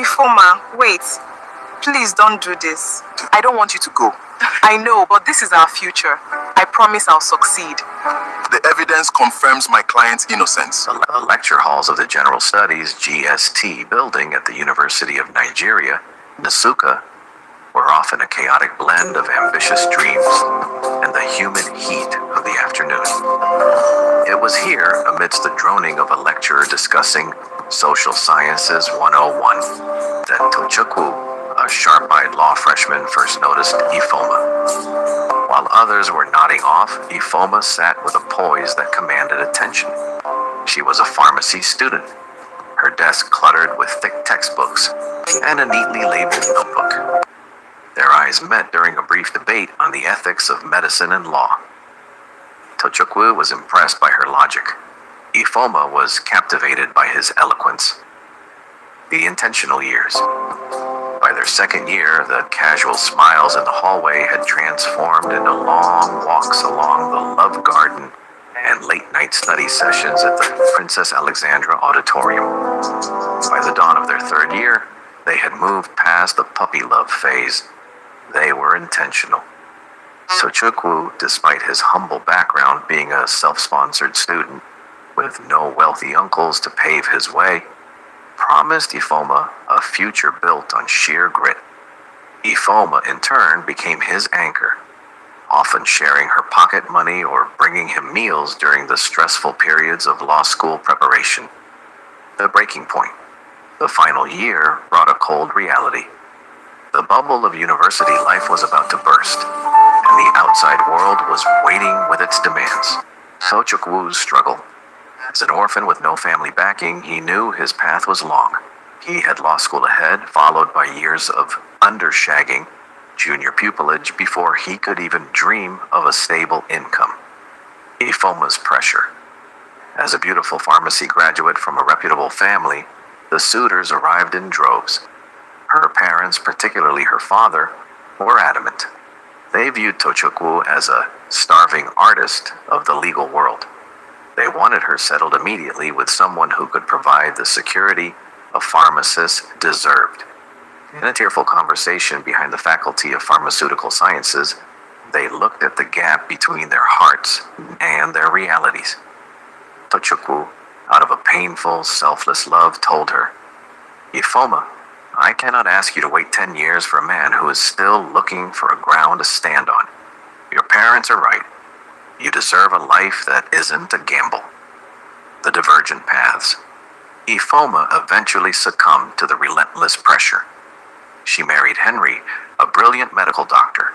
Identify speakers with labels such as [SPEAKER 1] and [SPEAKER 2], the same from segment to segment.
[SPEAKER 1] Ifoma, wait. Please don't do this.
[SPEAKER 2] I don't want you to go.
[SPEAKER 1] I know, but this is our future. I promise I'll succeed.
[SPEAKER 2] The evidence confirms my client's innocence.
[SPEAKER 3] The lecture halls of the General Studies GST building at the University of Nigeria, Nsukka, were often a chaotic blend of ambitious dreams and the humid heat of the afternoon. It was here, amidst the droning of a lecturer discussing Social Sciences 101, that Tochukwu, a sharp-eyed law freshman, first noticed Ifoma. While others were nodding off, Ifoma sat with a poise that commanded attention. She was a pharmacy student, her desk cluttered with thick textbooks and a neatly labeled notebook. Their eyes met during a brief debate on the ethics of medicine and law. Tochukwu was impressed by her logic. Ifoma was captivated by his eloquence. The intentional years. By their second year, the casual smiles in the hallway had transformed into long walks along the Love Garden and late-night study sessions at the Princess Alexandra Auditorium. By the dawn of their third year, they had moved past the puppy love phase. They were intentional. Tochukwu, despite his humble background being a self-sponsored student with no wealthy uncles to pave his way, promised Ifoma a future built on sheer grit. Ifoma, in turn, became his anchor, often sharing her pocket money or bringing him meals during the stressful periods of law school preparation. The breaking point. The final year brought a cold reality. The bubble of university life was about to burst, and the outside world was waiting with its demands. Tochukwu's struggle. As an orphan with no family backing, he knew his path was long. He had law school ahead, followed by years of undershagging, junior pupillage, before he could even dream of a stable income. Ifoma's pressure. As a beautiful pharmacy graduate from a reputable family, the suitors arrived in droves. Her parents, particularly her father, were adamant. They viewed Tochukwu as a starving artist of the legal world. They wanted her settled immediately with someone who could provide the security a pharmacist deserved. In a tearful conversation behind the Faculty of Pharmaceutical Sciences, they looked at the gap between their hearts and their realities. Tochukwu, out of a painful, selfless love, told her, "Ifoma, I cannot ask you to wait 10 years for a man who is still looking for a ground to stand on. Your parents are right. You deserve a life that isn't a gamble." The divergent paths. Ifoma eventually succumbed to the relentless pressure. She married Henry, a brilliant medical doctor.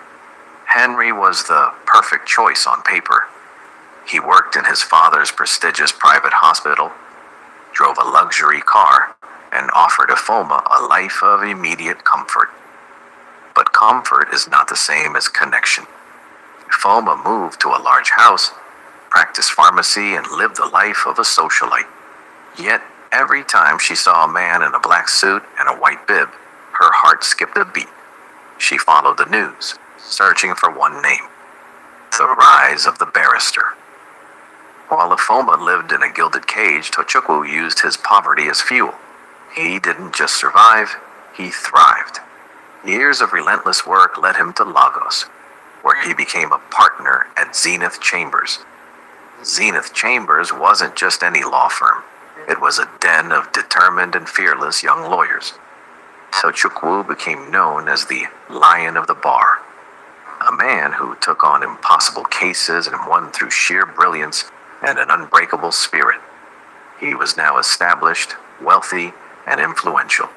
[SPEAKER 3] Henry was the perfect choice on paper. He worked in his father's prestigious private hospital, drove a luxury car, and offered Ifoma a life of immediate comfort. But comfort is not the same as connection. Ifoma moved to a large house, practiced pharmacy, and lived the life of a socialite. Yet, every time she saw a man in a black suit and a white bib, her heart skipped a beat. She followed the news, searching for one name: the rise of the barrister. While Ifoma lived in a gilded cage, Tochukwu used his poverty as fuel. He didn't just survive, he thrived. Years of relentless work led him to Lagos, where he became a partner at Zenith Chambers. Zenith Chambers wasn't just any law firm. It was a den of determined and fearless young lawyers. Tochukwu became known as the Lion of the Bar, a man who took on impossible cases and won through sheer brilliance and an unbreakable spirit. He was now established, wealthy, and influential.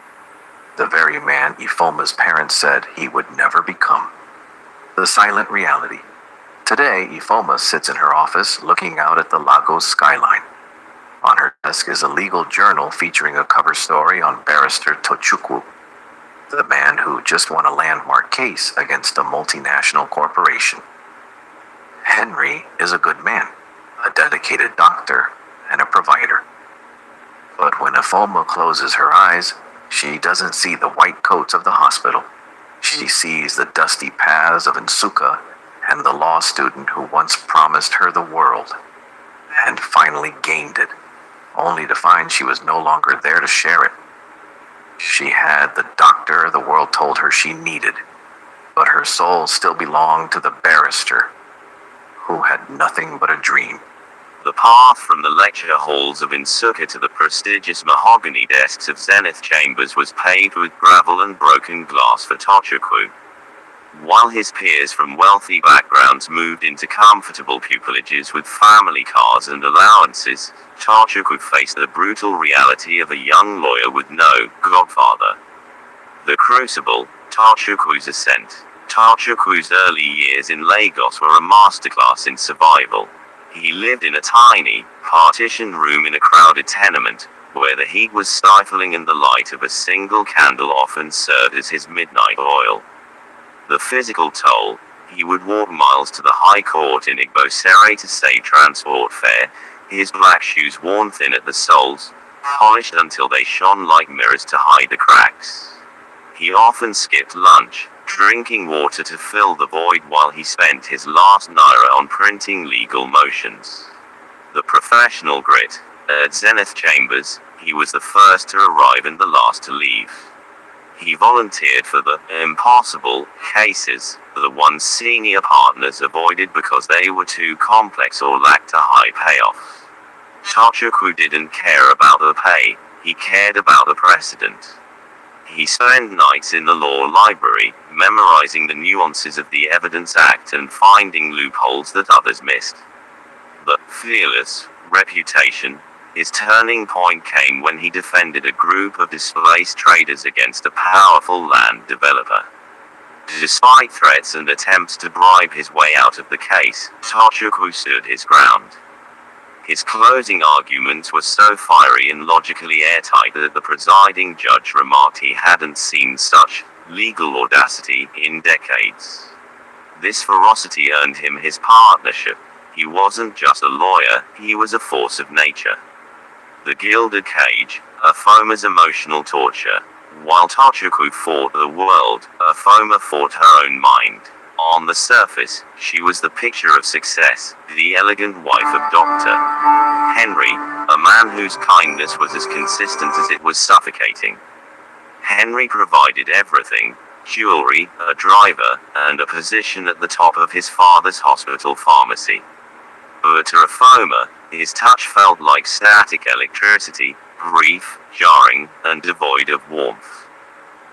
[SPEAKER 3] The very man Ifoma's parents said he would never become. The silent reality. Today, Ifoma sits in her office looking out at the Lagos skyline. On her desk is a legal journal featuring a cover story on barrister Tochukwu, the man who just won a landmark case against a multinational corporation. Henry is a good man, a dedicated doctor, and a provider. But when Ifoma closes her eyes, she doesn't see the white coats of the hospital. She sees the dusty paths of Nsukka and the law student who once promised her the world and finally gained it, only to find she was no longer there to share it. She had the doctor the world told her she needed, but her soul still belonged to the barrister, who had nothing but a dream.
[SPEAKER 4] The path from the lecture halls of Insuka to the prestigious mahogany desks of Zenith Chambers was paved with gravel and broken glass for Tochukwu. While his peers from wealthy backgrounds moved into comfortable pupilages with family cars and allowances, Tochukwu faced the brutal reality of a young lawyer with no godfather. The crucible, Tochukwu's ascent. Tochukwu's early years in Lagos were a masterclass in survival. He lived in a tiny, partitioned room in a crowded tenement, where the heat was stifling and the light of a single candle often served as his midnight oil. The physical toll: he would walk miles to the High Court in Igbosere to save transport fare, his black shoes worn thin at the soles, polished until they shone like mirrors to hide the cracks. He often skipped lunch, drinking water to fill the void while he spent his last naira on printing legal motions. The professional grit. At Zenith Chambers, he was the first to arrive and the last to leave. He volunteered for the impossible cases, the ones senior partners avoided because they were too complex or lacked a high payoff. Tochukwu didn't care about the pay, he cared about the precedent. He spent nights in the law library, memorizing the nuances of the Evidence Act and finding loopholes that others missed. The fearless reputation. His turning point came when he defended a group of displaced traders against a powerful land developer. Despite threats and attempts to bribe his way out of the case, Tochukwu stood his ground. His closing arguments were so fiery and logically airtight that the presiding judge remarked he hadn't seen such legal audacity in decades. This ferocity earned him his partnership. He wasn't just a lawyer, he was a force of nature. The Gilded Cage, Afoma's emotional torture. While Tochukwu fought the world, Afoma fought her own mind. On the surface, she was the picture of success, the elegant wife of Dr. Henry, a man whose kindness was as consistent as it was suffocating. Henry provided everything: jewelry, a driver, and a position at the top of his father's hospital pharmacy. But to Afoma, his touch felt like static electricity, brief, jarring, and devoid of warmth.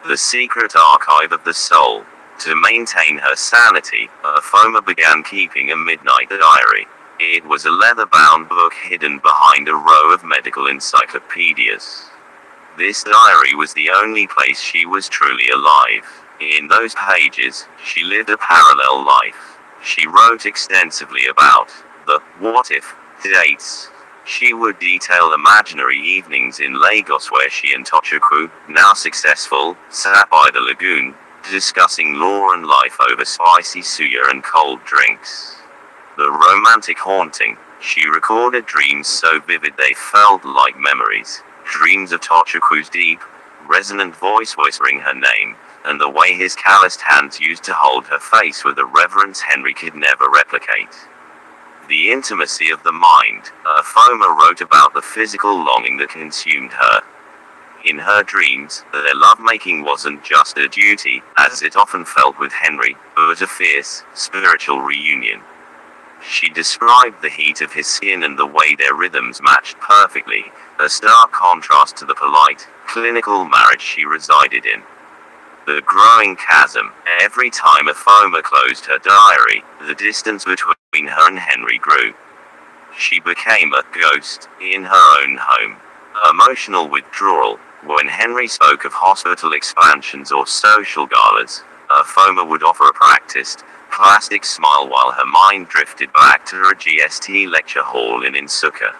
[SPEAKER 4] The secret archive of the soul. To maintain her sanity, Afoma began keeping a midnight diary. It was a leather-bound book hidden behind a row of medical encyclopedias. This diary was the only place she was truly alive. In those pages, she lived a parallel life. She wrote extensively about the what-if dates. She would detail imaginary evenings in Lagos where she and Tochukwu, now successful, sat by the lagoon, discussing law and life over spicy suya and cold drinks. The romantic haunting. She recorded dreams so vivid they felt like memories. Dreams of Tochukwu's deep, resonant voice whispering her name, and the way his calloused hands used to hold her face with a reverence Henry could never replicate. The intimacy of the mind. Afoma wrote about the physical longing that consumed her. In her dreams, their lovemaking wasn't just a duty, as it often felt with Henry, but a fierce, spiritual reunion. She described the heat of his skin and the way their rhythms matched perfectly, a stark contrast to the polite, clinical marriage she resided in. The growing chasm. Every time Afoma closed her diary, the distance between her and Henry grew. She became a ghost in her own home. Emotional withdrawal. When Henry spoke of hospital expansions or social galas, Afoma would offer a practiced, plastic smile while her mind drifted back to her GST lecture hall in Insuka.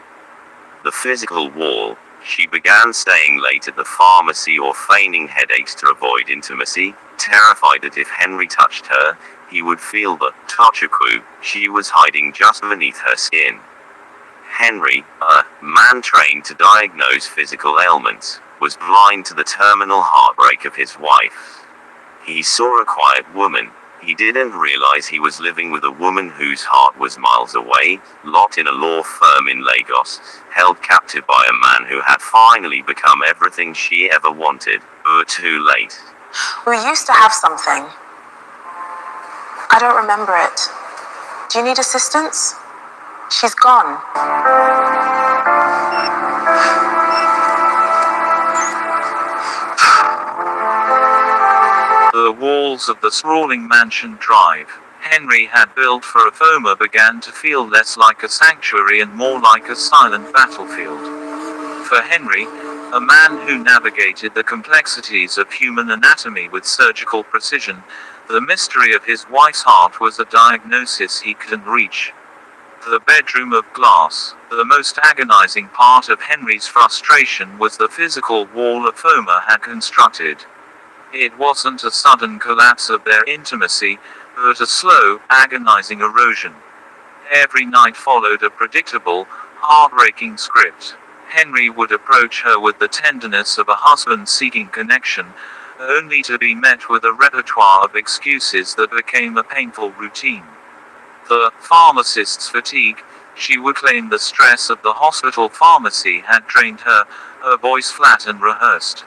[SPEAKER 4] The physical wall. She began staying late at the pharmacy or feigning headaches to avoid intimacy, terrified that if Henry touched her, he would feel the Tochukwu she was hiding just beneath her skin. Henry, a man trained to diagnose physical ailments, was blind to the terminal heartbreak of his wife. He saw a quiet woman, He didn't realize he was living with a woman whose heart was miles away, locked in a law firm in Lagos, held captive by a man who had finally become everything she ever wanted, but too late.
[SPEAKER 1] We used to have something. I don't remember it. Do you need assistance? She's gone.
[SPEAKER 5] The walls of the sprawling mansion drive Henry had built for Afoma began to feel less like a sanctuary and more like a silent battlefield. For Henry, a man who navigated the complexities of human anatomy with surgical precision, the mystery of his wife's heart was a diagnosis he couldn't reach. The bedroom of glass. The most agonizing part of Henry's frustration was the physical wall Afoma had constructed. It wasn't a sudden collapse of their intimacy, but a slow, agonizing erosion. Every night followed a predictable, heartbreaking script. Henry would approach her with the tenderness of a husband seeking connection, only to be met with a repertoire of excuses that became a painful routine. The pharmacist's fatigue, she would claim the stress of the hospital pharmacy had drained her, her voice flat and rehearsed.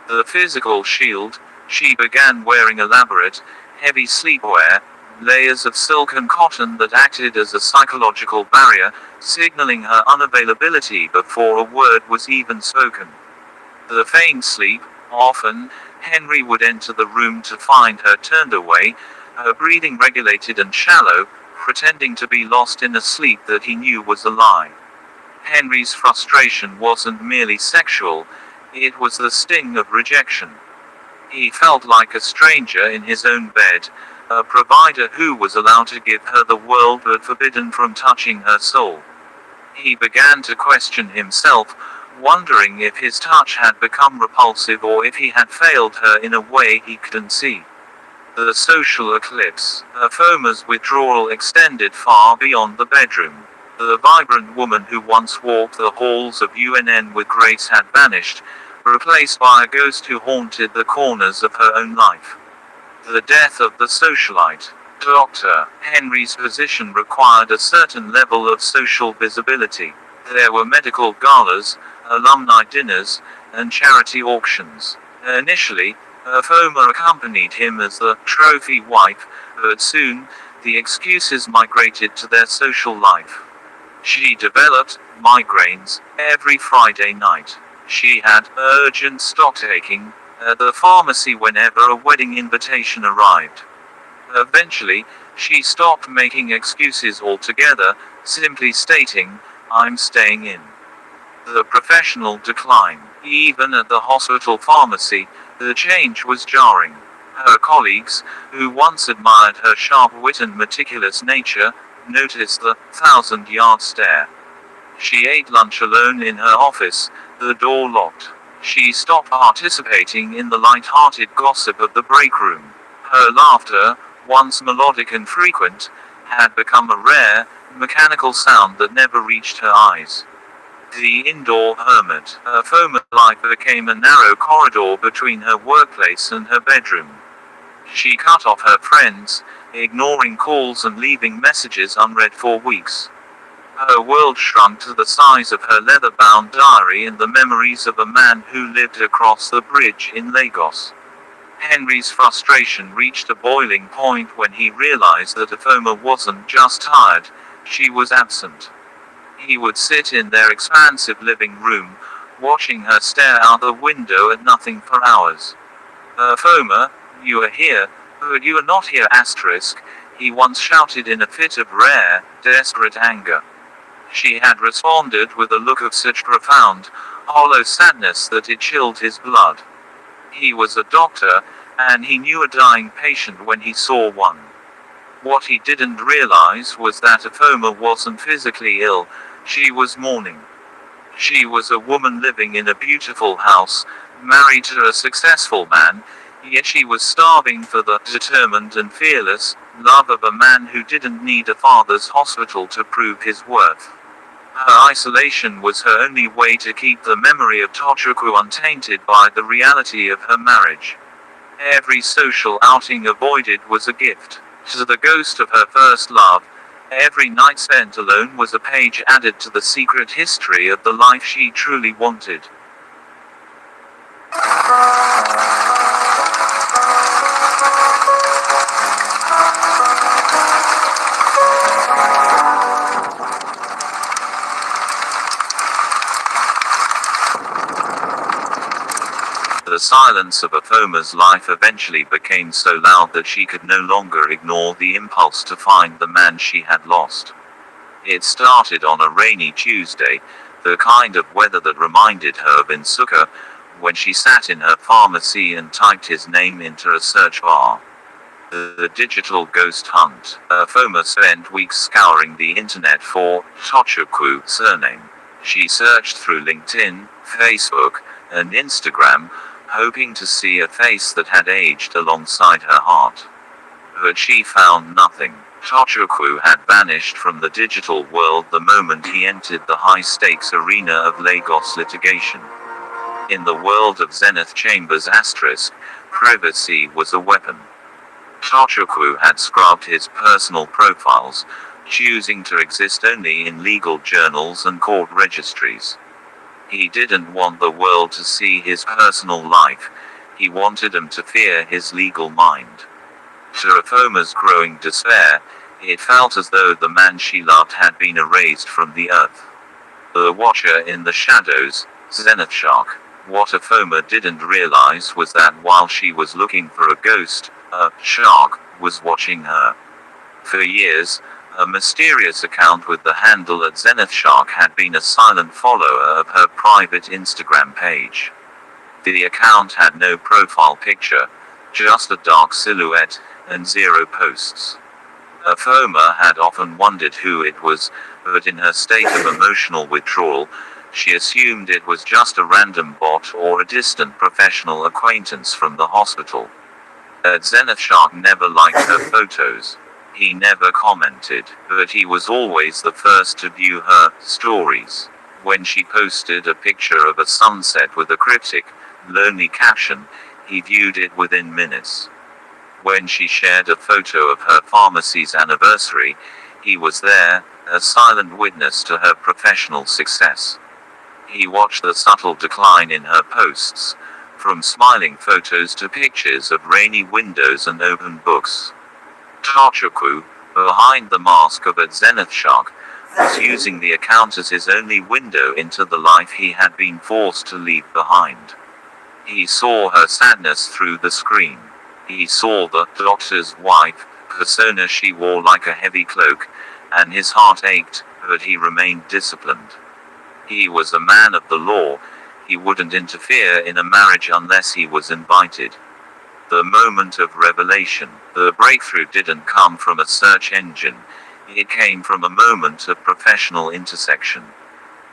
[SPEAKER 5] The physical shield, she began wearing elaborate, heavy sleepwear, layers of silk and cotton that acted as a psychological barrier, signaling her unavailability before a word was even spoken. The feigned sleep, often, Henry would enter the room to find her turned away, her breathing regulated and shallow, pretending to be lost in a sleep that he knew was a lie. Henry's frustration wasn't merely sexual, it was the sting of rejection. He felt like a stranger in his own bed, a provider who was allowed to give her the world but forbidden from touching her soul. He began to question himself, wondering if his touch had become repulsive or if he had failed her in a way he couldn't see. The social eclipse. Afoma's withdrawal extended far beyond the bedroom. The vibrant woman who once walked the halls of UNN with grace had vanished, replaced by a ghost who haunted the corners of her own life. The death of the socialite. Dr. Henry's position required a certain level of social visibility. There were medical galas, alumni dinners, and charity auctions. Initially, Afoma accompanied him as the trophy wife, but soon, the excuses migrated to their social life. She developed migraines every Friday night. She had urgent stock-taking at the pharmacy whenever a wedding invitation arrived. Eventually, she stopped making excuses altogether, simply stating, "I'm staying in." The professional decline. Even at the hospital pharmacy, the change was jarring. Her colleagues, who once admired her sharp wit and meticulous nature, noticed the 1,000-yard stare. She ate lunch alone in her office, the door locked. She stopped participating in the light-hearted gossip of the break room. Her laughter, once melodic and frequent, had become a rare, mechanical sound that never reached her eyes. The indoor hermit. Afoma life became a narrow corridor between her workplace and her bedroom. She cut off her friends, ignoring calls and leaving messages unread for weeks. Her world shrunk to the size of her leather-bound diary and the memories of a man who lived across the bridge in Lagos. Henry's frustration reached a boiling point when he realized that Afoma wasn't just tired, she was absent. He would sit in their expansive living room, watching her stare out the window at nothing for hours. "Afoma, you are here, but you are not here !" He once shouted in a fit of rare, desperate anger. She had responded with a look of such profound, hollow sadness that it chilled his blood. He was a doctor, and he knew a dying patient when he saw one. What he didn't realize was that Afoma wasn't physically ill, she was mourning. She was a woman living in a beautiful house, married to a successful man, yet she was starving for the determined and fearless love of a man who didn't need a father's hospital to prove his worth. Her isolation was her only way to keep the memory of Tochukwu untainted by the reality of her marriage. Every social outing avoided was a gift. To the ghost of her first love, every night spent alone was a page added to the secret history of the life she truly wanted. The silence of Athoma's life eventually became so loud that she could no longer ignore the impulse to find the man she had lost. It started on a rainy Tuesday, the kind of weather that reminded her of Insuka, when she sat in her pharmacy and typed his name into a search bar. The digital ghost hunt. Athoma spent weeks scouring the internet for Tochukwu surname. She searched through LinkedIn, Facebook, and Instagram, hoping to see a face that had aged alongside her heart. But she found nothing. Tochukwu had vanished from the digital world the moment he entered the high-stakes arena of Lagos litigation. In the world of Zenith Chambers *, privacy was a weapon. Tochukwu had scrubbed his personal profiles, choosing to exist only in legal journals and court registries. He didn't want the world to see his personal life, he wanted them to fear his legal mind. To Athoma's growing despair, it felt as though the man she loved had been erased from the earth. The watcher in the shadows, Zenith Shark. What Athoma didn't realize was that while she was looking for a ghost, a shark was watching her. For years, a mysterious account with the handle @ZenithShark had been a silent follower of her private Instagram page. The account had no profile picture, just a dark silhouette, and 0 posts. Athoma had often wondered who it was, but in her state of emotional withdrawal, she assumed it was just a random bot or a distant professional acquaintance from the hospital. @ZenithShark never liked her photos. He never commented, but he was always the first to view her stories. When she posted a picture of a sunset with a cryptic, lonely caption, he viewed it within minutes. When she shared a photo of her pharmacy's anniversary, he was there, a silent witness to her professional success. He watched the subtle decline in her posts, from smiling photos to pictures of rainy windows and open books. Tochukwu, behind the mask of @ZenithShark, was using the account as his only window into the life he had been forced to leave behind. He saw her sadness through the screen. He saw the doctor's wife persona she wore like a heavy cloak, and his heart ached, but he remained disciplined. He was a man of the law. He wouldn't interfere in a marriage unless he was invited. The moment of revelation, the breakthrough didn't come from a search engine. It came from a moment of professional intersection.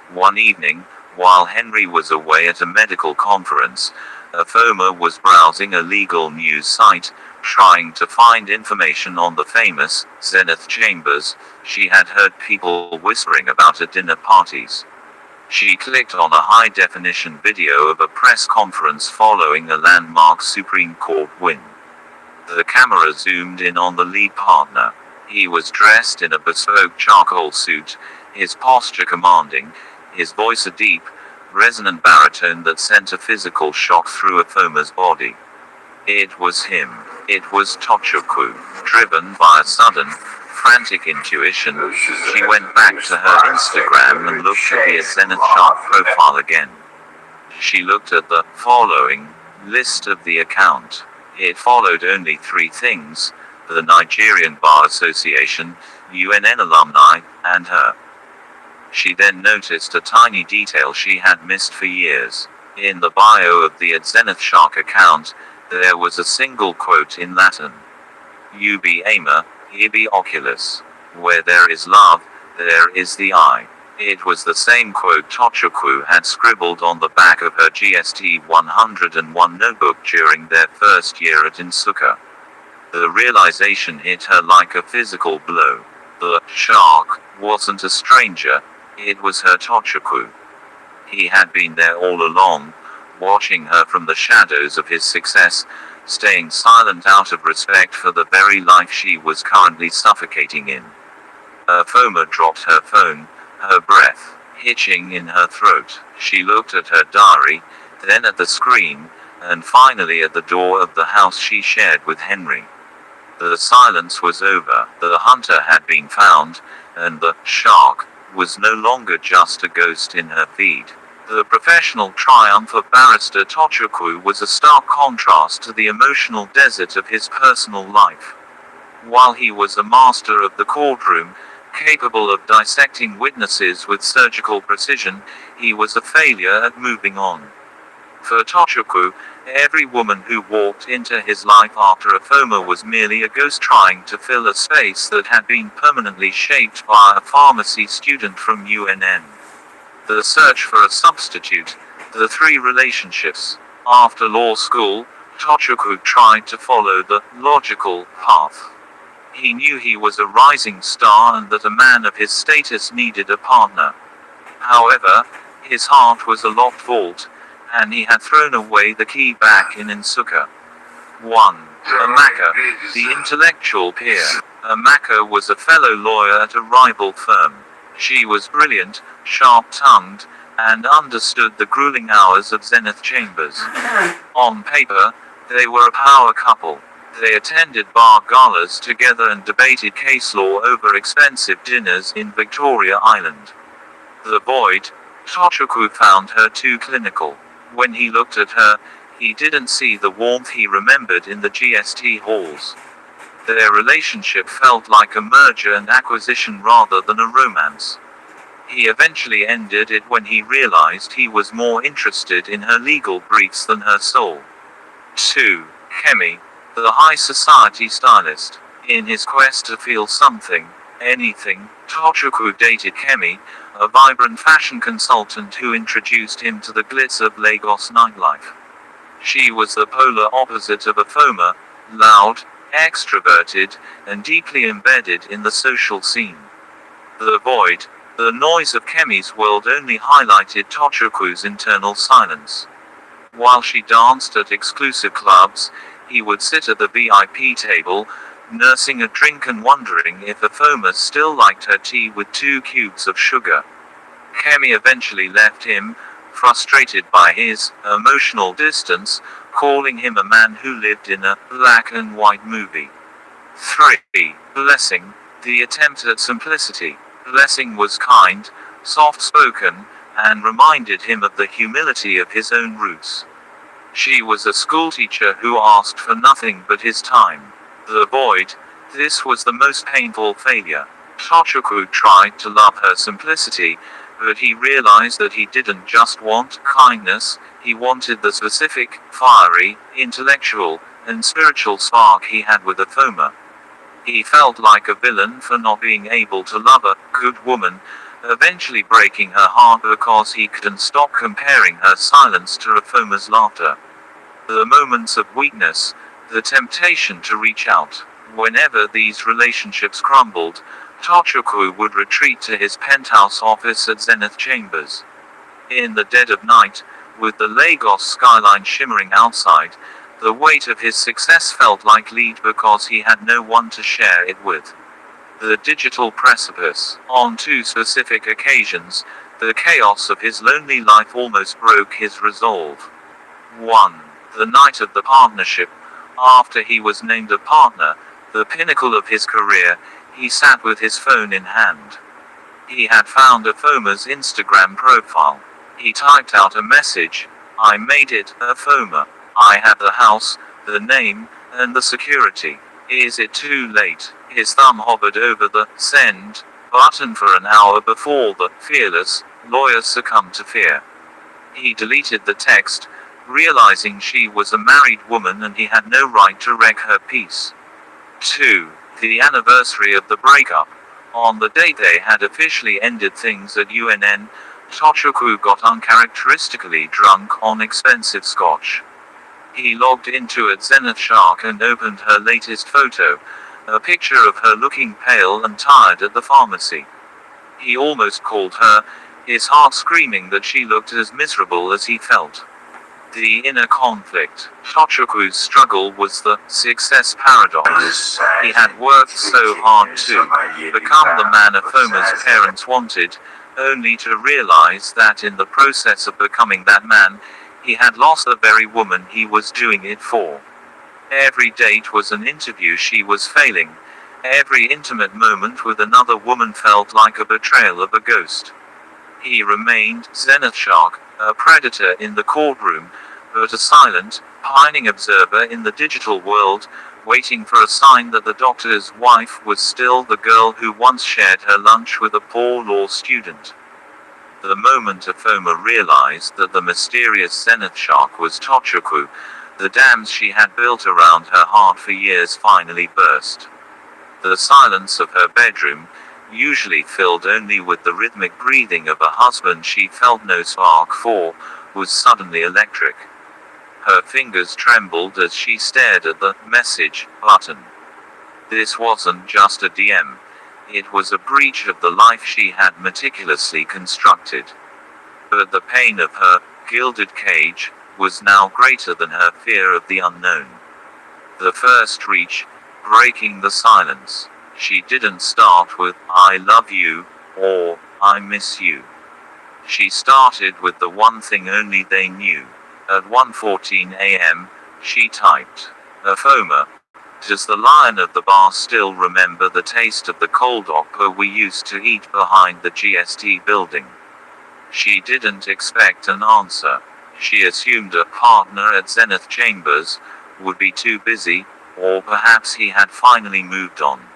[SPEAKER 5] One evening, while Henry was away at a medical conference, Athoma was browsing a legal news site, trying to find information on the famous Zenith Chambers she had heard people whispering about at dinner parties. She clicked on a high-definition video of a press conference following a landmark Supreme Court win. The camera zoomed in on the lead partner. He was dressed in a bespoke charcoal suit, his posture commanding, his voice a deep, resonant baritone that sent a physical shock through Athoma's body. It was him. It was Tochukwu. Driven by a sudden, frantic intuition, she went back to her Instagram and looked at the @ZenithShark profile again. She looked at the following list of the account. It followed only 3 things: the Nigerian Bar Association, UNN alumni, and her. She then noticed a tiny detail she had missed for years. In the bio of the @ZenithShark account, there was a single quote in Latin. Ubi ama, ibi oculus. Where there is love, there is the eye. It was the same quote Tochukwu had scribbled on the back of her GST 101 notebook during their first year at Insuka. The realization hit her like a physical blow. The shark wasn't a stranger, it was her Tochukwu. He had been there all along, watching her from the shadows of his success, staying silent out of respect for the very life she was currently suffocating in. Foma dropped her phone, her breath hitching in her throat. She looked at her diary, then at the screen, and finally at the door of the house she shared with Henry. The silence was over, the hunter had been found, and the shark was no longer just a ghost in her feed. The professional triumph of Barrister Tochukwu was a stark contrast to the emotional desert of his personal life. While he was a master of the courtroom, capable of dissecting witnesses with surgical precision, he was a failure at moving on. For Tochukwu, every woman who walked into his life after Afoma was merely a ghost trying to fill a space that had been permanently shaped by a pharmacy student from UNN. The search for a substitute, the three relationships. After law school, Tochukwu tried to follow the logical path. He knew he was a rising star and that a man of his status needed a partner. However, his heart was a locked vault, and he had thrown away the key back in Nsukka. 1. Amaka, the intellectual peer. Amaka was a fellow lawyer at a rival firm. She was brilliant, sharp-tongued, and understood the grueling hours of Zenith Chambers. On paper, they were a power couple. They attended bar galas together and debated case law over expensive dinners in Victoria Island. The void, Tochukwu found her too clinical. When he looked at her, he didn't see the warmth he remembered in the GST halls. Their relationship felt like a merger and acquisition rather than a romance. He eventually ended it when he realized he was more interested in her legal briefs than her soul. 2. Kemi, the high society stylist. In his quest to feel something, anything, Tochukwu dated Kemi, a vibrant fashion consultant who introduced him to the glitz of Lagos nightlife. She was the polar opposite of Afoma, loud, extroverted, and deeply embedded in the social scene. The void, the noise of Kemi's world only highlighted Tochukwu's internal silence. While she danced at exclusive clubs, he would sit at the VIP table, nursing a drink and wondering if Afoma still liked her tea with 2 cubes of sugar. Kemi eventually left him, frustrated by his emotional distance, calling him a man who lived in a black and white movie. 3. Blessing, the attempt at simplicity. Blessing was kind, soft-spoken, and reminded him of the humility of his own roots. She was a schoolteacher who asked for nothing but his time. The void, this was the most painful failure. Tochukwu tried to love her simplicity, but he realized that he didn't just want kindness, he wanted the specific, fiery, intellectual, and spiritual spark he had with Afoma. He felt like a villain for not being able to love a good woman, eventually breaking her heart because he couldn't stop comparing her silence to Afoma's laughter. The moments of weakness, the temptation to reach out. Whenever these relationships crumbled, Tochukwu would retreat to his penthouse office at Zenith Chambers. In the dead of night, with the Lagos skyline shimmering outside, the weight of his success felt like lead because he had no one to share it with. The digital precipice. On 2 specific occasions, the chaos of his lonely life almost broke his resolve. 1. The night of the partnership. After he was named a partner, the pinnacle of his career, he sat with his phone in hand. He had found Afoma's Instagram profile. He typed out a message, "I made it, Afoma. I have the house, the name, and the security. Is it too late?" His thumb hovered over the send button for an hour before the fearless lawyer succumbed to fear. He deleted the text, realizing she was a married woman and he had no right to wreck her peace. 2. The anniversary of the breakup. On the date they had officially ended things at UNN, Tochukwu got uncharacteristically drunk on expensive scotch. He logged into at Zenith Shark and opened her latest photo, a picture of her looking pale and tired at the pharmacy. He almost called her, his heart screaming that she looked as miserable as he felt. The inner conflict. Tochiku's struggle was the success paradox. He had worked so hard to become the man Afoma's parents wanted, only to realize that in the process of becoming that man, he had lost the very woman he was doing it for. Every date was an interview she was failing. Every intimate moment with another woman felt like a betrayal of a ghost. He remained Zenith Shark, a predator in the courtroom, but a silent, pining observer in the digital world, waiting for a sign that the doctor's wife was still the girl who once shared her lunch with a poor law student. The moment Afoma realized that the mysterious Zenith Shark was Tochiko, the dams she had built around her heart for years finally burst. The silence of her bedroom, usually filled only with the rhythmic breathing of a husband she felt no spark for, was suddenly electric. Her fingers trembled as she stared at the message button. This wasn't just a DM. It was a breach of the life she had meticulously constructed. But the pain of her gilded cage was now greater than her fear of the unknown. The first reach, breaking the silence. She didn't start with, "I love you," or, "I miss you." She started with the one thing only they knew. At 1:14 a.m., she typed, "Afoma, does the lion of the bar still remember the taste of the cold okpa we used to eat behind the GST building?" She didn't expect an answer. She assumed a partner at Zenith Chambers would be too busy, or perhaps he had finally moved on.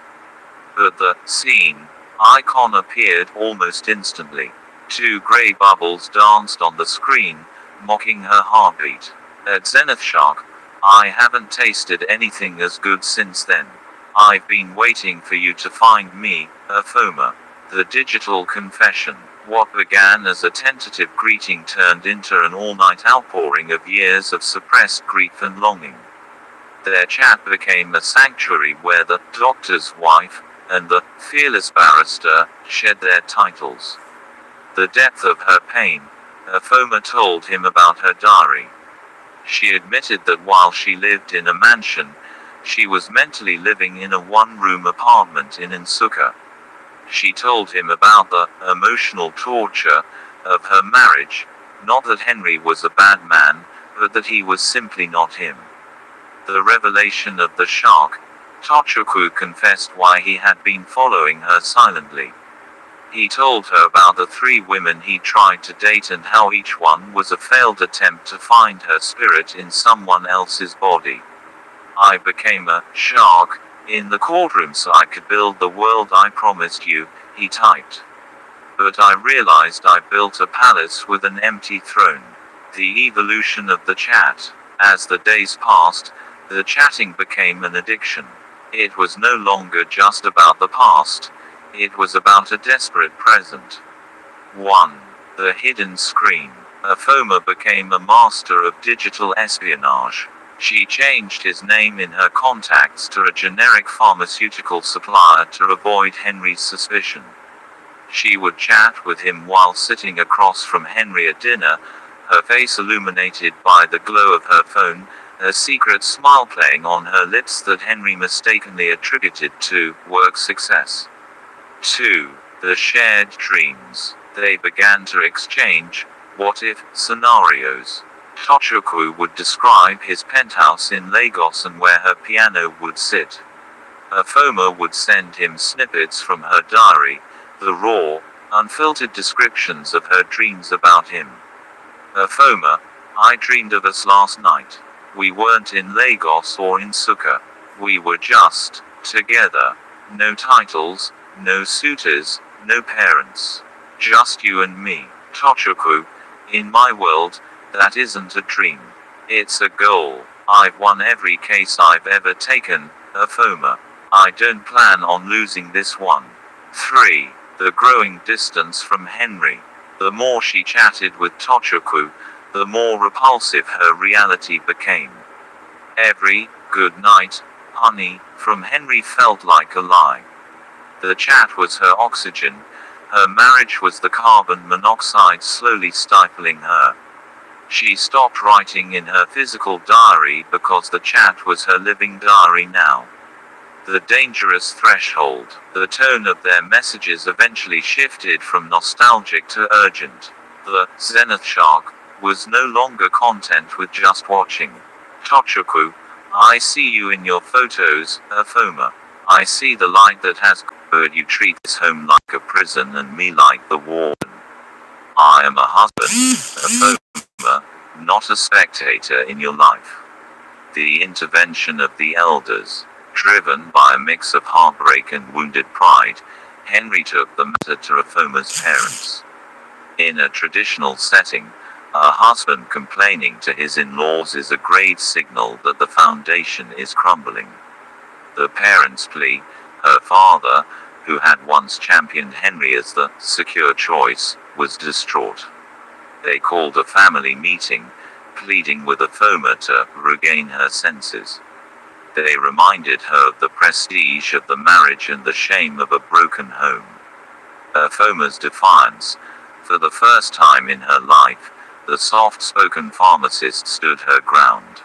[SPEAKER 5] But the scene icon appeared almost instantly. 2 grey bubbles danced on the screen, mocking her heartbeat. At Zenith Shark, "I haven't tasted anything as good since then. I've been waiting for you to find me, Afoma." The digital confession. What began as a tentative greeting turned into an all-night outpouring of years of suppressed grief and longing. Their chat became a sanctuary where the doctor's wife and the fearless barrister shared their titles. The depth of her pain, Afoma told him about her diary. She admitted that while she lived in a mansion, she was mentally living in a one-room apartment in Insuka. She told him about the emotional torture of her marriage, not that Henry was a bad man, but that he was simply not him. The revelation of the shark, Tochiko confessed why he had been following her silently. He told her about the 3 women he tried to date and how each one was a failed attempt to find her spirit in someone else's body. "I became a shark in the courtroom so I could build the world I promised you," he typed. "But I realized I built a palace with an empty throne." The evolution of the chat. As the days passed, the chatting became an addiction. It was no longer just about the past. It was about a desperate present. 1. The hidden screen. Afoma became a master of digital espionage. She changed his name in her contacts to a generic pharmaceutical supplier to avoid Henry's suspicion. She would chat with him while sitting across from Henry at dinner, her face illuminated by the glow of her phone, a secret smile playing on her lips that Henry mistakenly attributed to work success. 2. The shared dreams. They began to exchange what-if scenarios. Tochiko would describe his penthouse in Lagos and where her piano would sit. Afoma would send him snippets from her diary, the raw, unfiltered descriptions of her dreams about him. "Afoma, I dreamed of us last night. We weren't in Lagos or in Suka. We were just together. No titles, no suitors, no parents. Just you and me." Tochiko, "In my world, that isn't a dream. It's a goal. I've won every case I've ever taken, Afoma. I don't plan on losing this one." 3. The growing distance from Henry. The more she chatted with Tochiko, the more repulsive her reality became. Every "good night, honey" from Henry felt like a lie. The chat was her oxygen. Her marriage was the carbon monoxide slowly stifling her. She stopped writing in her physical diary because the chat was her living diary now. The dangerous threshold, the tone of their messages eventually shifted from nostalgic to urgent. The Zenith Shark was no longer content with just watching. Tochukwu, I see you in your photos, Afoma. I see the light that has but you treat this home like a prison and me like the warden. I am a husband, Afoma, not a spectator in your life. The intervention of the elders. Driven by a mix of heartbreak and wounded pride, Henry took the matter to Afoma's parents. In a traditional setting, a husband complaining to his in-laws is a grave signal that the foundation is crumbling. The parents' plea, her father, who had once championed Henry as the secure choice, was distraught. They called a family meeting, pleading with Afoma to regain her senses. They reminded her of the prestige of the marriage and the shame of a broken home. Afoma's defiance. For the first time in her life, the soft-spoken pharmacist stood her ground.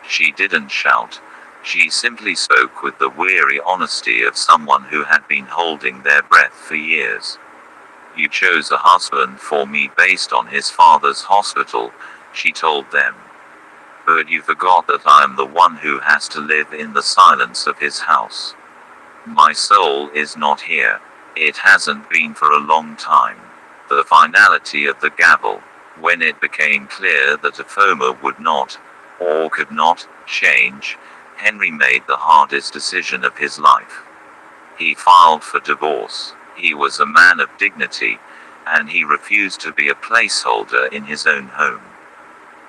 [SPEAKER 5] She didn't shout. She simply spoke with the weary honesty of someone who had been holding their breath for years. You chose a husband for me based on his father's hospital, she told them. But you forgot that I am the one who has to live in the silence of his house. My soul is not here. It hasn't been for a long time. The finality of the gavel, when it became clear that Afoma would not, or could not, change, Henry made the hardest decision of his life. He filed for divorce. He was a man of dignity, and he refused to be a placeholder in his own home.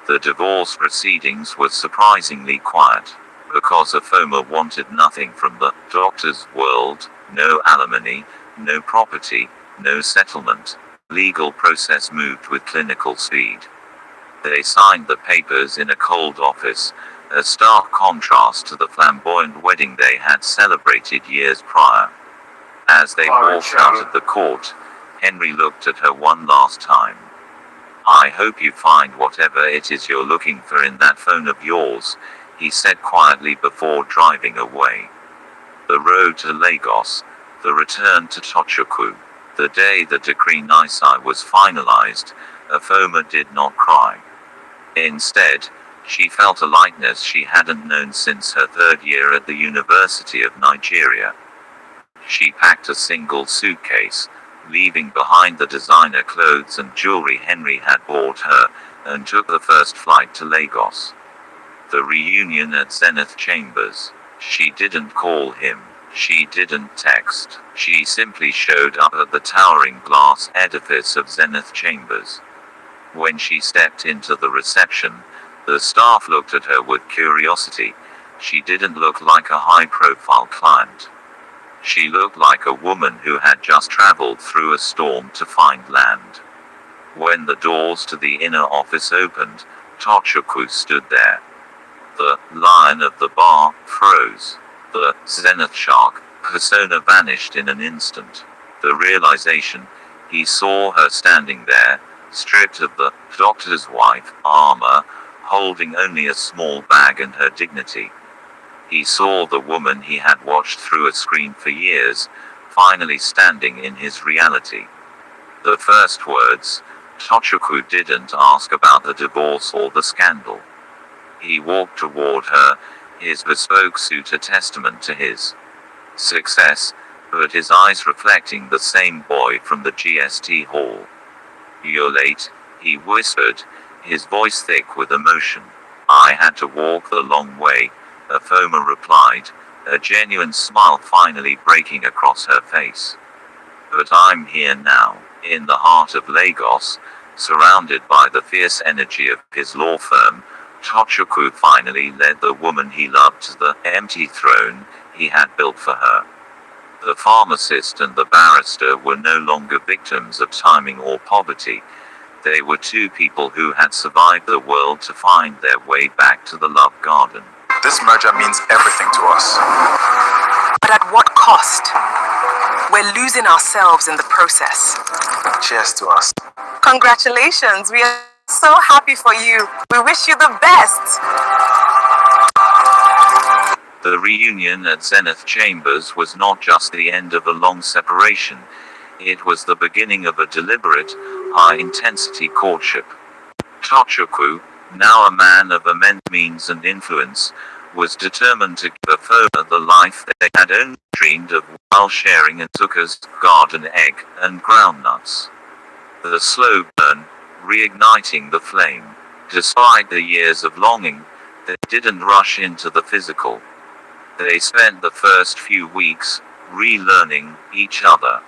[SPEAKER 5] The divorce proceedings were surprisingly quiet, because Afoma wanted nothing from the doctor's world, no alimony, no property, no settlement. Legal process moved with clinical speed. They signed the papers in a cold office, a stark contrast to the flamboyant wedding they had celebrated years prior. As they walked out of the court, Henry looked at her one last time. I hope you find whatever it is you're looking for in that phone of yours, he said quietly before driving away. The road to Lagos, the return to Tochukwu. The day the decree nisi was finalized, Afoma did not cry. Instead, she felt a lightness she hadn't known since her third year at the University of Nigeria. She packed a single suitcase, leaving behind the designer clothes and jewelry Henry had bought her, and took the first flight to Lagos. The reunion at Zenith Chambers. She didn't call him. She didn't text. She simply showed up at the towering glass edifice of Zenith Chambers. When she stepped into the reception, the staff looked at her with curiosity. She didn't look like a high-profile client. She looked like a woman who had just traveled through a storm to find land. When the doors to the inner office opened, Tochukwu stood there. The lion of the bar froze. The Zenith Shark persona vanished in an instant. The realization, he saw her standing there, stripped of the doctor's wife armor, holding only a small bag and her dignity. He saw the woman he had watched through a screen for years, finally standing in his reality. The first words, Tochukwu didn't ask about the divorce or the scandal. He walked toward her, his bespoke suit a testament to his success, but his eyes reflecting the same boy from the GST hall. You're late, he whispered, his voice thick with emotion. I had to walk the long way, Afoma replied, a genuine smile finally breaking across her face. But I'm here now, in the heart of Lagos, surrounded by the fierce energy of his law firm. Tochukwu finally led the woman he loved to the empty throne he had built for her. The pharmacist and the barrister were no longer victims of timing or poverty. They were two people who had survived the world to find their way back to the love garden.
[SPEAKER 2] This merger means everything to us.
[SPEAKER 1] But at what cost? We're losing ourselves in the process.
[SPEAKER 2] Cheers to us.
[SPEAKER 1] Congratulations, we are so happy for you. We wish you the best.
[SPEAKER 5] The reunion at Zenith Chambers was not just the end of a long separation, it was the beginning of a deliberate, high-intensity courtship. Tochukwu, now a man of immense means and influence, was determined to give Afoma the life they had only dreamed of while sharing Nsuka's garden egg and groundnuts. The slow burn, reigniting the flame. Despite the years of longing, they didn't rush into the physical. They spent the first few weeks relearning each other.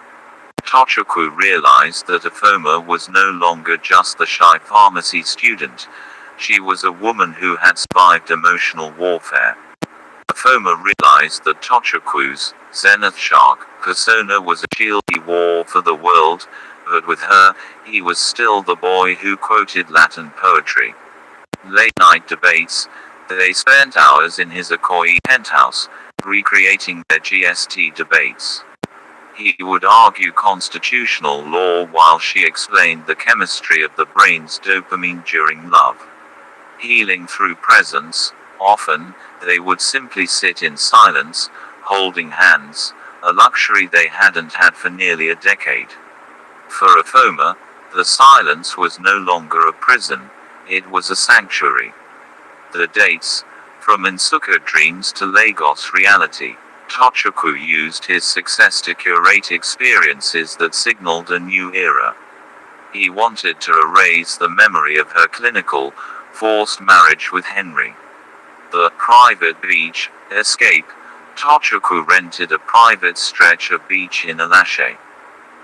[SPEAKER 5] Tochukwu realized that Afoma was no longer just the shy pharmacy student. She was a woman who had survived emotional warfare. Afoma realized that Tochukwu's Zenith Shark persona was a shield he wore for the world, but with her, he was still the boy who quoted Latin poetry. Late-night debates. They spent hours in his Ikoyi penthouse, recreating their GST debates. He would argue constitutional law while she explained the chemistry of the brain's dopamine during love. Healing through presence. Often, they would simply sit in silence, holding hands, a luxury they hadn't had for nearly a decade. For Afoma, the silence was no longer a prison, it was a sanctuary. The dates, from Nsuka dreams to Lagos reality, Tochukwu used his success to curate experiences that signaled a new era. He wanted to erase the memory of her clinical, forced marriage with Henry. The private beach escape. Tochukwu rented a private stretch of beach in Alashe.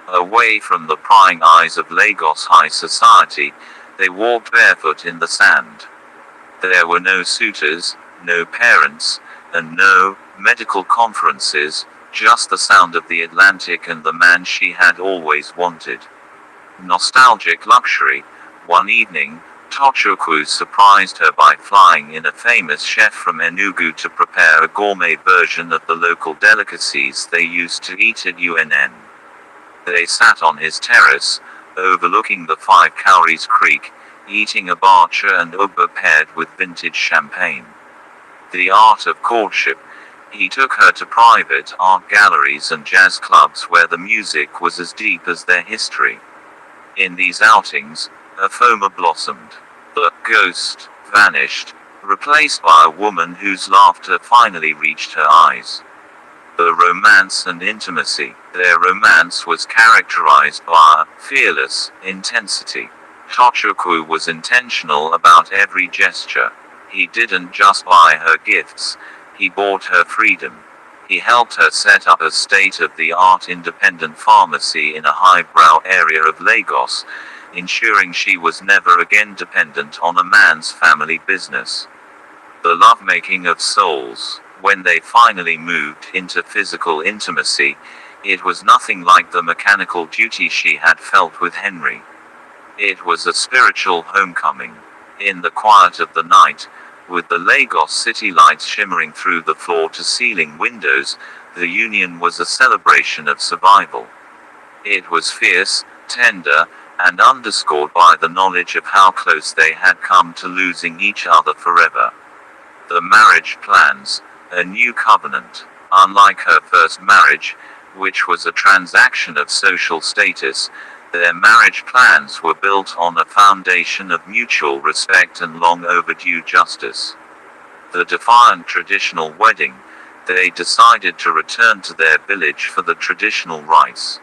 [SPEAKER 5] Away from the prying eyes of Lagos high society, they walked barefoot in the sand. There were no suitors, no parents, and no medical conferences, just the sound of the Atlantic and the man she had always wanted. Nostalgic luxury. One evening, Tochukwu surprised her by flying in a famous chef from Enugu to prepare a gourmet version of the local delicacies they used to eat at UNN. They sat on his terrace, overlooking the Five Cowries Creek, eating abacha and ugba paired with vintage champagne. The art of courtship. He took her to private art galleries and jazz clubs where the music was as deep as their history. In these outings, Afoma blossomed. The ghost vanished, replaced by a woman whose laughter finally reached her eyes. The romance and intimacy. Their romance was characterized by fearless intensity. Tochukwu was intentional about every gesture. He didn't just buy her gifts, he bought her freedom. He helped her set up a state-of-the-art independent pharmacy in a highbrow area of Lagos, ensuring she was never again dependent on a man's family business. The lovemaking of souls. When they finally moved into physical intimacy, it was nothing like the mechanical duty she had felt with Henry. It was a spiritual homecoming. In the quiet of the night, with the Lagos city lights shimmering through the floor-to-ceiling windows, the union was a celebration of survival. It was fierce, tender, and underscored by the knowledge of how close they had come to losing each other forever. The marriage plans. A new covenant. Unlike her first marriage, which was a transaction of social status, their marriage plans were built on a foundation of mutual respect and long overdue justice. The defiant traditional wedding. They decided to return to their village for the traditional rites.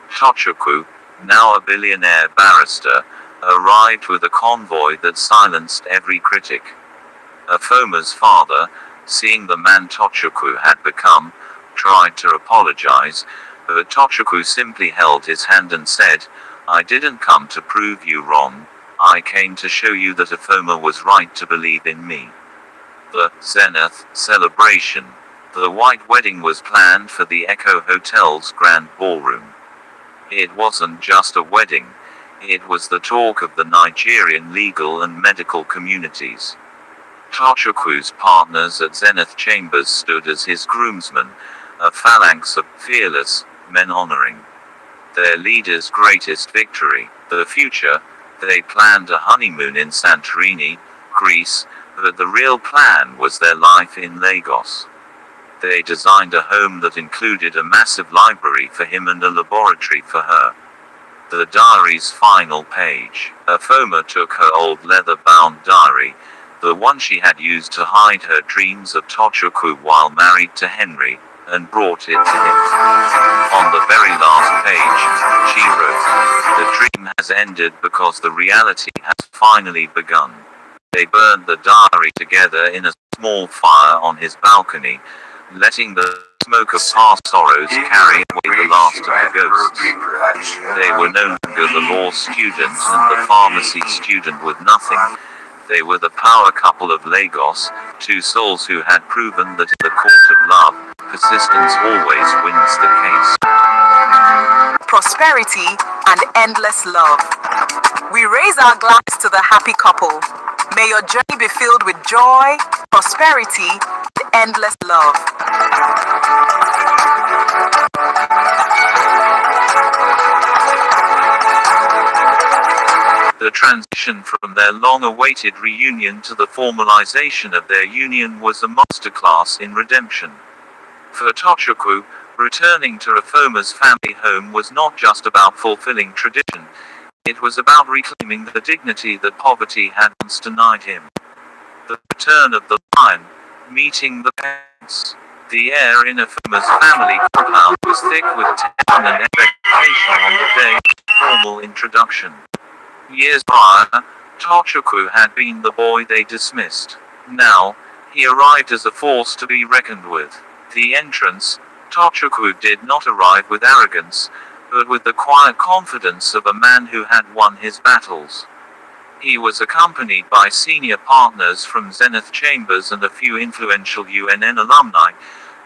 [SPEAKER 5] Tochukwu, now a billionaire barrister, arrived with a convoy that silenced every critic. Afoma's father, seeing the man Tochukwu had become, tried to apologize, but Tochukwu simply held his hand and said, "I didn't come to prove you wrong, I came to show you that Afoma was right to believe in me." The Zenith celebration. The white wedding was planned for the Echo Hotel's grand ballroom. It wasn't just a wedding, it was the talk of the Nigerian legal and medical communities. Tochukwu's partners at Zenith Chambers stood as his groomsmen, a phalanx of fearless men honoring their leader's greatest victory. The future. They planned a honeymoon in Santorini, Greece, but the real plan was their life in Lagos. They designed a home that included a massive library for him and a laboratory for her. The diary's final page. Afoma took her old leather-bound diary, the one she had used to hide her dreams of Tochukwu while married to Henry, and brought it to him. On the very last page, she wrote, "The dream has ended because the reality has finally begun." They burned the diary together in a small fire on his balcony, letting the smoke of past sorrows carry away the last of the ghosts. They were no longer the law student and the pharmacy student with nothing. They were the power couple of Lagos, two souls who had proven that in the court of love, persistence always wins the case.
[SPEAKER 6] Prosperity and endless love. We raise our glass to the happy couple. May your journey be filled with joy, prosperity, and endless love.
[SPEAKER 5] The transition from their long-awaited reunion to the formalization of their union was a masterclass in redemption. For Tochukwu, returning to Afoma's family home was not just about fulfilling tradition, it was about reclaiming the dignity that poverty had once denied him. The return of the lion, meeting the parents. The air in Afoma's family compound was thick with tension and expectation on the day of the formal introduction. Years prior, Tochukwu had been the boy they dismissed. Now, he arrived as a force to be reckoned with. The entrance, Tochukwu did not arrive with arrogance, but with the quiet confidence of a man who had won his battles. He was accompanied by senior partners from Zenith Chambers and a few influential UNN alumni,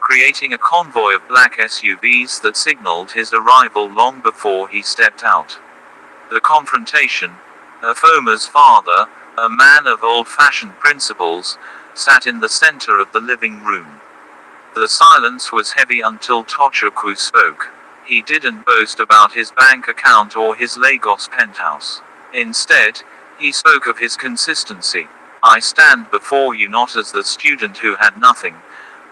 [SPEAKER 5] creating a convoy of black SUVs that signaled his arrival long before he stepped out. The confrontation. Afoma's father, a man of old-fashioned principles, sat in the center of the living room. The silence was heavy until Tochukwu spoke. He didn't boast about his bank account or his Lagos penthouse. Instead, he spoke of his consistency. "I stand before you not as the student who had nothing,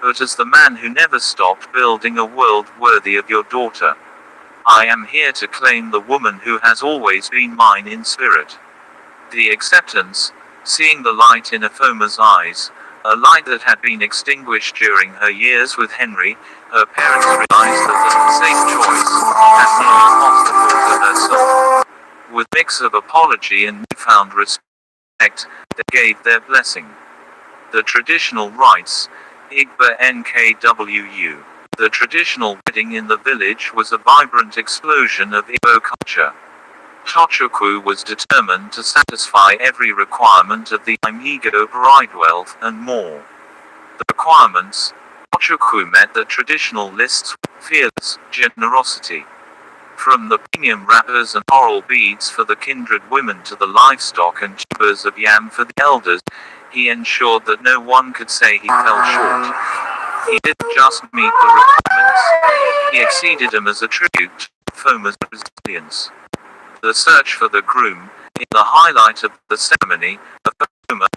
[SPEAKER 5] but as the man who never stopped building a world worthy of your daughter. I am here to claim the woman who has always been mine in spirit." The acceptance, seeing the light in Afoma's eyes, a light that had been extinguished during her years with Henry, her parents realized that the same choice had nearly cost the daughter her soul. With a mix of apology and newfound respect, they gave their blessing. The traditional rites, Igba NKWU. The traditional wedding in the village was a vibrant explosion of Igbo culture. Tochukwu was determined to satisfy every requirement of the Imigo bride, wealth, and more. The requirements, Tochukwu met the traditional lists with fearless generosity. From the premium wrappers and coral beads for the kindred women to the livestock and tubers of yam for the elders, he ensured that no one could say he fell short. He didn't just meet the requirements, he exceeded them as a tribute to Afoma's resilience. The search for the groom, in the highlight of the ceremony, Afoma,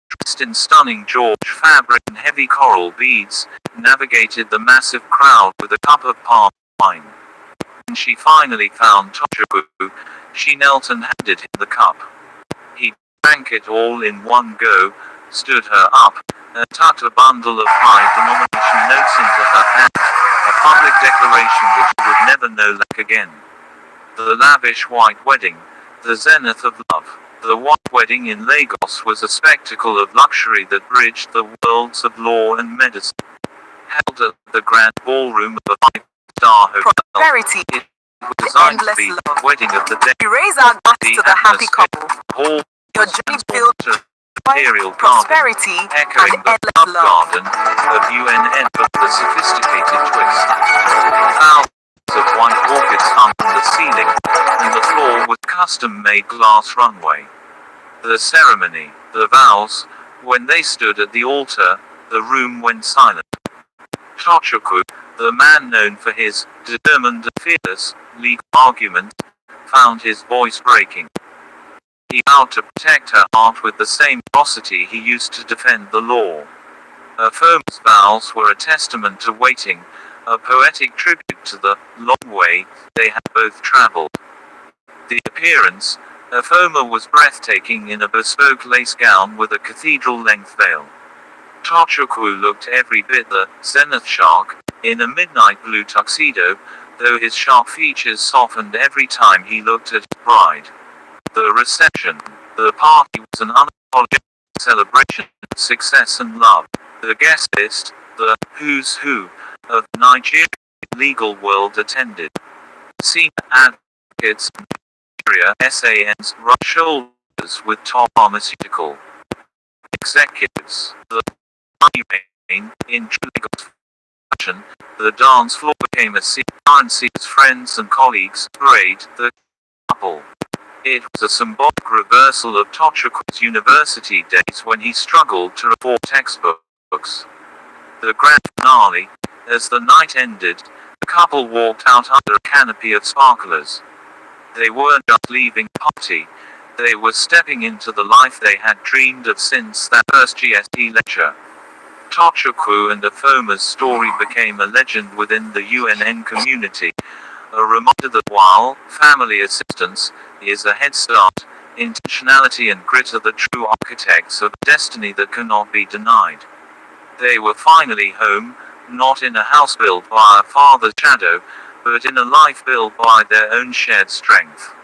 [SPEAKER 5] dressed in stunning George fabric and heavy coral beads, navigated the massive crowd with a cup of palm wine. When she finally found Tochukwu, she knelt and handed him the cup. He drank it all in one go, stood her up, and tucked a bundle of high-denomination notes into her hand, a public declaration which he would never know lack again. The lavish white wedding, the zenith of love. The white wedding in Lagos was a spectacle of luxury that bridged the worlds of law and medicine. Held at the grand ballroom of a five-star hotel,
[SPEAKER 6] Prosperity
[SPEAKER 5] it was designed to
[SPEAKER 6] endless
[SPEAKER 5] be the
[SPEAKER 6] love.
[SPEAKER 5] wedding of the day.
[SPEAKER 6] We raise our glass to the happy couple.
[SPEAKER 5] Hall
[SPEAKER 6] Your
[SPEAKER 5] was
[SPEAKER 6] journey
[SPEAKER 5] transformed
[SPEAKER 6] filled
[SPEAKER 5] to imperial garden,
[SPEAKER 6] prosperity
[SPEAKER 5] echoing
[SPEAKER 6] and
[SPEAKER 5] the
[SPEAKER 6] endless
[SPEAKER 5] love
[SPEAKER 6] love.
[SPEAKER 5] garden of UNN but with a sophisticated twist. Thousands of white orchids hung from the ceiling, and the floor was custom-made glass runway. The ceremony, the vows, when they stood at the altar, the room went silent. Tochukwu, the man known for his determined and fearless legal argument, found his voice breaking. He vowed to protect her heart with the same ferocity he used to defend the law. Aphoma's vows were a testament to waiting, a poetic tribute to the long way they had both traveled. The appearance, Aphoma was breathtaking in a bespoke lace gown with a cathedral-length veil. Tochukwu looked every bit the Zenith Shark, in a midnight blue tuxedo, though his sharp features softened every time he looked at his bride. The reception. The party was an unapologetic celebration of success and love. The guest list, the who's who, of the Nigerian legal world attended. Senior advocates in Nigeria SANs rubbed shoulders with top pharmaceutical executives. The honeymoon, in true legal fashion, the dance floor became a scene as friends and colleagues parade the couple. It was a symbolic reversal of Tochukwu's university days when he struggled to report textbooks. The grand finale, as the night ended, the couple walked out under a canopy of sparklers. They weren't just leaving the party, they were stepping into the life they had dreamed of since that first GST lecture. Tochukwu and Aphoma's story became a legend within the UNN community, a reminder that while family assistance is a head start, intentionality and grit are the true architects of a destiny that cannot be denied. They were finally home, not in a house built by a father's shadow, but in a life built by their own shared strength.